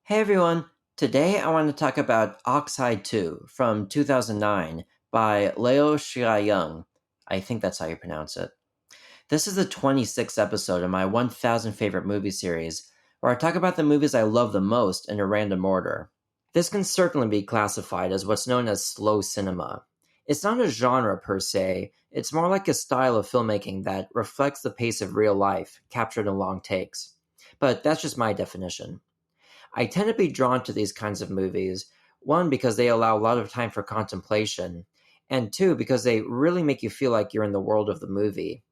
Hey everyone, today I want to talk about Oxhide II from 2009 by Liu Jiayin. I think that's how you pronounce it. This is the 26th episode of my 1000 favorite movie series, where I talk about the movies I love the most in a random order. This can certainly be classified as what's known as slow cinema. It's not a genre per se, it's more like a style of filmmaking that reflects the pace of real life, captured in long takes. But that's just my definition. I tend to be drawn to these kinds of movies, one, because they allow a lot of time for contemplation, and two, because they really make you feel like you're in the world of the movie.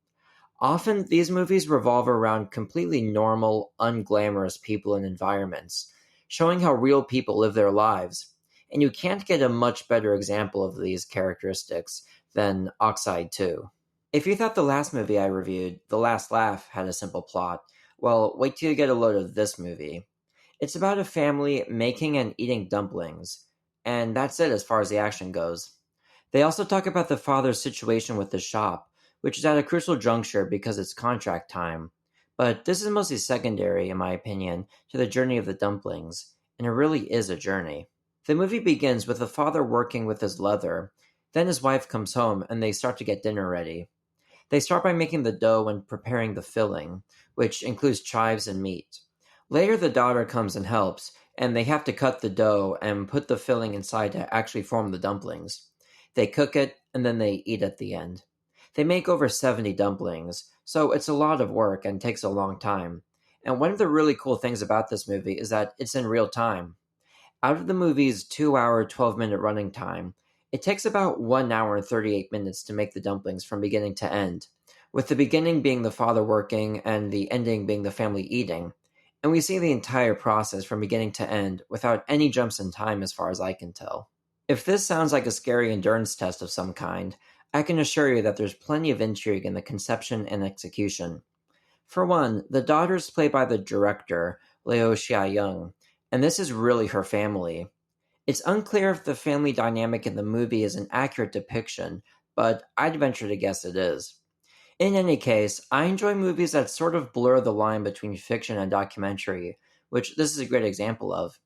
Often, these movies revolve around completely normal, unglamorous people and environments, showing how real people live their lives. And you can't get a much better example of these characteristics than Oxide 2. If you thought the last movie I reviewed, The Last Laugh, had a simple plot, well, wait till you get a load of this movie. It's about a family making and eating dumplings, and that's it as far as the action goes. They also talk about the father's situation with the shop, which is at a crucial juncture because it's contract time. But this is mostly secondary, in my opinion, to the journey of the dumplings, and it really is a journey. The movie begins with the father working with his leather, then his wife comes home and they start to get dinner ready. They start by making the dough and preparing the filling, which includes chives and meat. Later, the daughter comes and helps, and they have to cut the dough and put the filling inside to actually form the dumplings. They cook it, and then they eat at the end. They make over 70 dumplings, so it's a lot of work and takes a long time. And one of the really cool things about this movie is that it's in real time. Out of the movie's 2 hour, 12-minute running time, it takes about 1 hour and 38 minutes to make the dumplings from beginning to end, with the beginning being the father working and the ending being the family eating. And we see the entire process from beginning to end without any jumps in time as far as I can tell. If this sounds like a scary endurance test of some kind, I can assure you that there's plenty of intrigue in the conception and execution. For one, the daughter is played by the director, Liu Jiayin, and this is really her family. It's unclear if the family dynamic in the movie is an accurate depiction, but I'd venture to guess it is. In any case, I enjoy movies that sort of blur the line between fiction and documentary, which this is a great example of.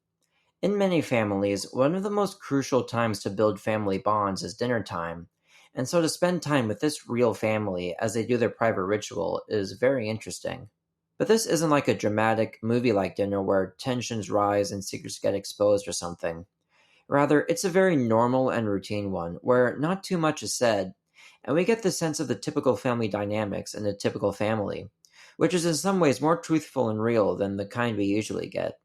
In many families, one of the most crucial times to build family bonds is dinner time, and so to spend time with this real family as they do their private ritual is very interesting. But this isn't like a dramatic, movie like dinner where tensions rise and secrets get exposed or something. Rather, it's a very normal and routine one, where not too much is said, and we get the sense of the typical family dynamics in a typical family, which is in some ways more truthful and real than the kind we usually get.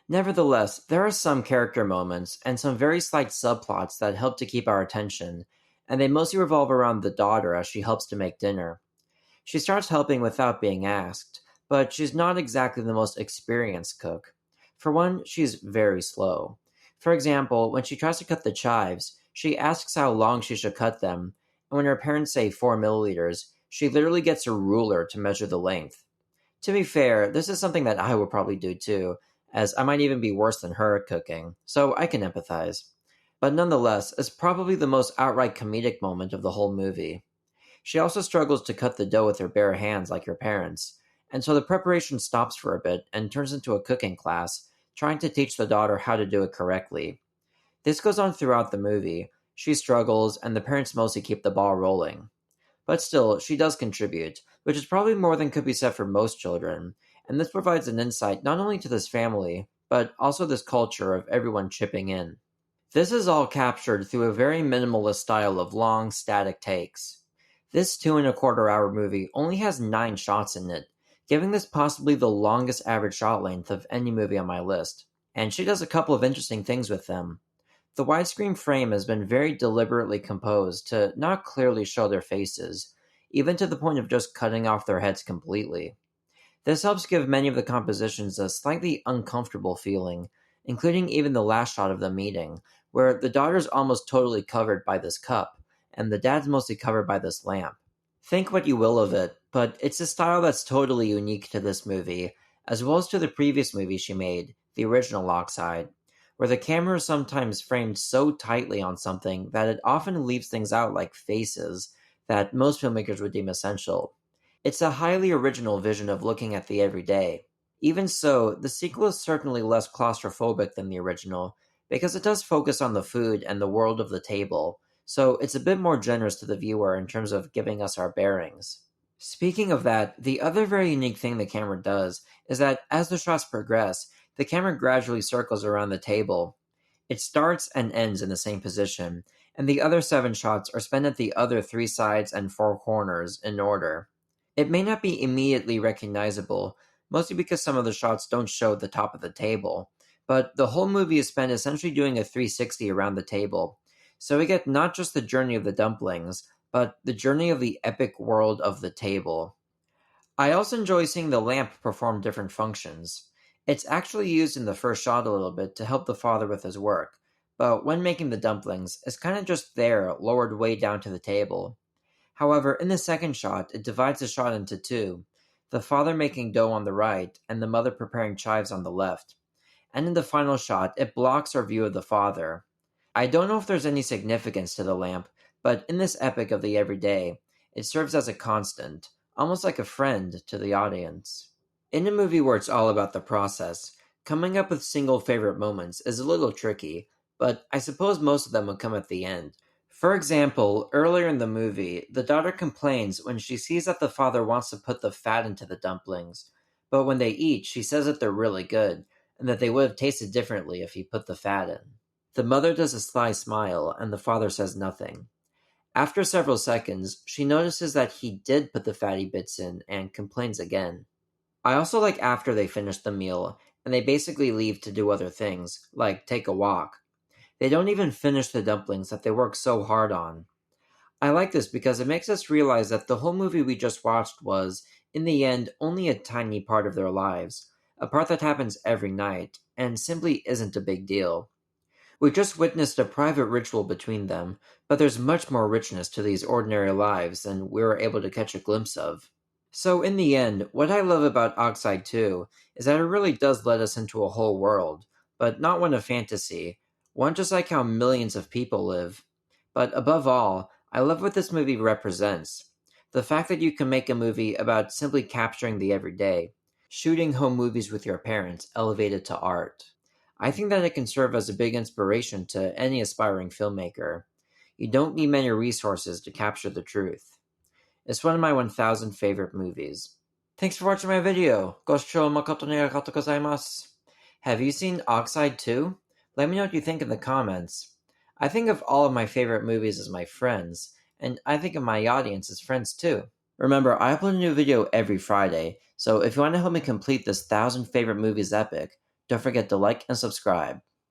Nevertheless, there are some character moments and some very slight subplots that help to keep our attention, and they mostly revolve around the daughter as she helps to make dinner. She starts helping without being asked, but she's not exactly the most experienced cook. For one, she's very slow. For example, when she tries to cut the chives, she asks how long she should cut them, and when her parents say 4 milliliters, she literally gets a ruler to measure the length. To be fair, this is something that I would probably do too, as I might even be worse than her at cooking, so I can empathize. But nonetheless, it's probably the most outright comedic moment of the whole movie. She also struggles to cut the dough with her bare hands like her parents, and so the preparation stops for a bit and turns into a cooking class, trying to teach the daughter how to do it correctly. This goes on throughout the movie. She struggles, and the parents mostly keep the ball rolling. But still, she does contribute, which is probably more than could be said for most children, and this provides an insight not only to this family, but also this culture of everyone chipping in. This is all captured through a very minimalist style of long, static takes. This 2.25 hour movie only has 9 shots in it, giving this possibly the longest average shot length of any movie on my list. And she does a couple of interesting things with them. The widescreen frame has been very deliberately composed to not clearly show their faces, even to the point of just cutting off their heads completely. This helps give many of the compositions a slightly uncomfortable feeling, including even the last shot of the meeting, where the daughter's almost totally covered by this cup, and the dad's mostly covered by this lamp. Think what you will of it, but it's a style that's totally unique to this movie, as well as to the previous movie she made, the original Oxide, where the camera is sometimes framed so tightly on something that it often leaves things out like faces that most filmmakers would deem essential. It's a highly original vision of looking at the everyday. Even so, the sequel is certainly less claustrophobic than the original, because it does focus on the food and the world of the table, so it's a bit more generous to the viewer in terms of giving us our bearings. Speaking of that, the other very unique thing the camera does is that as the shots progress, the camera gradually circles around the table. It starts and ends in the same position, and the other 7 shots are spent at the other 3 sides and 4 corners in order. It may not be immediately recognizable, mostly because some of the shots don't show the top of the table, but the whole movie is spent essentially doing a 360 around the table. So we get not just the journey of the dumplings, but the journey of the epic world of the table. I also enjoy seeing the lamp perform different functions. It's actually used in the first shot a little bit to help the father with his work, but when making the dumplings, it's kind of just there, lowered way down to the table. However, in the second shot, it divides the shot into two, the father making dough on the right and the mother preparing chives on the left. And in the final shot, it blocks our view of the father. I don't know if there's any significance to the lamp, but in this epic of the everyday, it serves as a constant, almost like a friend to the audience. In a movie where it's all about the process, coming up with single favorite moments is a little tricky, but I suppose most of them would come at the end. For example, earlier in the movie, the daughter complains when she sees that the father wants to put the fat into the dumplings, but when they eat, she says that they're really good, and that they would have tasted differently if he put the fat in. The mother does a sly smile, and the father says nothing. After several seconds, she notices that he did put the fatty bits in and complains again. I also like after they finish the meal, and they basically leave to do other things, like take a walk. They don't even finish the dumplings that they work so hard on. I like this because it makes us realize that the whole movie we just watched was, in the end, only a tiny part of their lives, a part that happens every night, and simply isn't a big deal. We just witnessed a private ritual between them, but there's much more richness to these ordinary lives than we were able to catch a glimpse of. So, in the end, what I love about Oxide 2 is that it really does let us into a whole world, but not one of fantasy, one just like how millions of people live. But above all, I love what this movie represents. The fact that you can make a movie about simply capturing the everyday, shooting home movies with your parents, elevated to art. I think that it can serve as a big inspiration to any aspiring filmmaker. You don't need many resources to capture the truth. It's one of my 1000 favorite movies. Thanks for watching my video. Goshou makoto ni arigatou gozaimasu. Have you seen Oxide 2? Let me know what you think in the comments. I think of all of my favorite movies as my friends, and I think of my audience as friends too. Remember, I upload a new video every Friday, so if you want to help me complete this 1000 favorite movies epic, don't forget to like and subscribe.